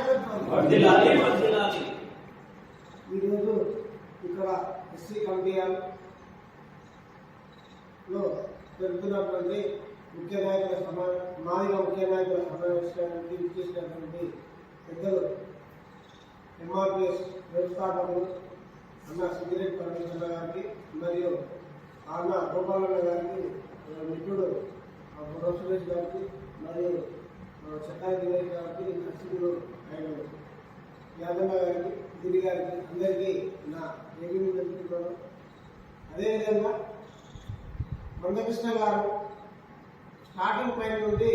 నాయకత్వం ఈరోజు ఇక్కడ ఎస్సీ కమిటీలో జరుగుతున్నటువంటి ముఖ్య నాయకుల ముఖ్య నాయకుల సమావేశానికి విచ్చేసినటువంటి పెద్దలు ఎంఆర్పిఎస్ వ్యవస్థాపకులు అన్న సిద్దిరెడ్డి పరమేశ్వర గారికి మరియు అన్న గోపాలన్న గారికి మిత్రుడు సురేష్ గారికి మరియు చక్కారి దినేష్ గారికి నర్సింగులు ఆయన యాదన్న గారికి గిరి గారికి అందరికీ నా ఏమీ తెలుపుతున్నాను. అదేవిధంగా మందకృష్ణ గారు స్టార్టింగ్ పాయింట్ నుండి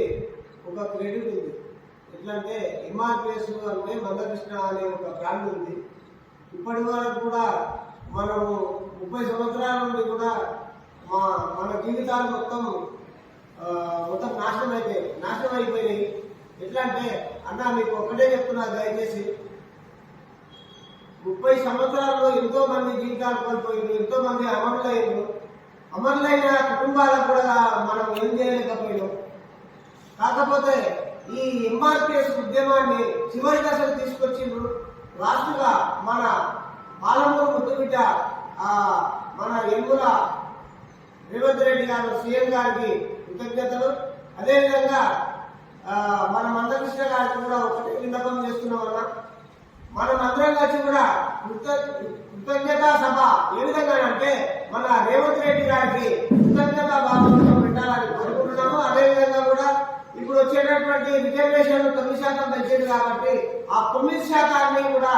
ఒక క్రెడిట్ ఉంది. ఎట్లా అంటే ఎంఆర్పిఎస్ అంటే మందకృష్ణ అనే ఒక బ్రాండ్ ఉంది. ఇప్పటి వరకు కూడా మనము 30 సంవత్సరాల నుండి కూడా మన జీవితాలు మొత్తం నాశనం అయిపోయినాయి. ఎట్లా అంటే అన్న మీకు ఒకటే చెప్తున్నా, దయచేసి 30 సంవత్సరాల్లో ఎంతో మంది జీవితాలు కోల్పోయింది, ఎంతో మంది అమరులైన కుటుంబాలకు కూడా మనం ఏం చేయలేకపోయినాం. కాకపోతే ఈ ఎంఆర్పిఎస్ ఉద్యమాన్ని చివరి దశకు తీసుకొచ్చిండ్రు. లాస్ట్గా మన పాలమూరు ముద్దుబిడ్డ మన ఎన్నుల రేవంత్ రెడ్డి గారు సీఎం గారికి కృతజ్ఞతలు. అదేవిధంగా మన మందకృష్ణ గారికి కూడా ఒకటి విన్నపం చేస్తున్నామన్నా, మనం అందరం కలిసి కూడా కృతజ్ఞతా సభ ఏ విధంగా అంటే మన రేవంత్ రెడ్డి గారికి కృతజ్ఞతా భావంతో పెట్టాలని కోరుకుంటున్నాము. అదేవిధంగా కూడా ఇప్పుడు వచ్చేటటువంటి రిజర్వేషన్ 9% పెంచింది కాబట్టి ఆ 9% కూడా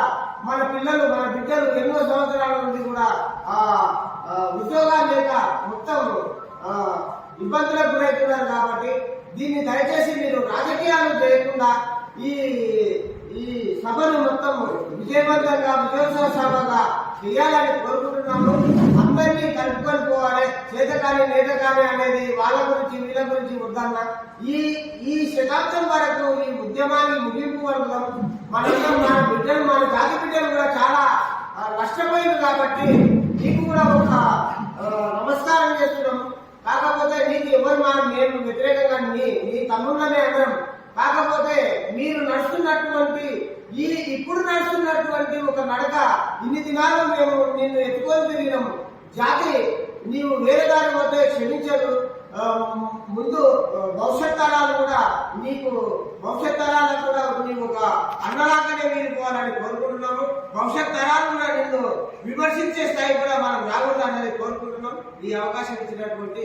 మన బిడ్డలు ఎన్నో సంవత్సరాల నుండి కూడా ఉద్యోగాలు లేక మొత్తం ఇబ్బందులకు గురవుతున్నారు. కాబట్టి దీన్ని దయచేసి మీరు రాజకీయాలు చేయకుండా ఈ సభను మొత్తం విజయోత్సవ సభగా చేయాలని కోరుకుంటున్నాము. అందరినీ కలుపుకొని పోవాలి, చేతకాని నేతకాని అనేది వాళ్ళ గురించి వీళ్ళ గురించి వద్దన్న. ఈ శతాబ్దం వరకు ఈ ఉద్యమాన్ని ముగింపు వరకు మనందరం మన జాతి బిడ్డలు కూడా చాలా నష్టపోయింది. కాబట్టి నీకు కూడా ఒక నమస్కారం చేస్తున్నాము. కాకపోతే నీకు ఎవరు నేను వ్యతిరేకంగా నీ తమ్ముళ్ళనే అందరం. కాకపోతే మీరు ఇప్పుడు నడుస్తున్నటువంటి ఒక నడక ఇన్ని దినాలు మేము నిన్ను ఎత్తుకొని తిరిగినాము. జాతి నీవు వేరే దాని పోతే క్షమించదు. ముందు భవిష్యత్ తరాలకు కూడా నీవు ఒక అన్నలాగానే వీరిపోవాలని కోరుకుంటున్నాము. భవిష్యత్ తరాలు కూడా నిన్ను విమర్శించే స్థాయి కూడా మనం రాకూడదు అనేది కోరుకుంటున్నాం. ఈ అవకాశం ఇచ్చినటువంటి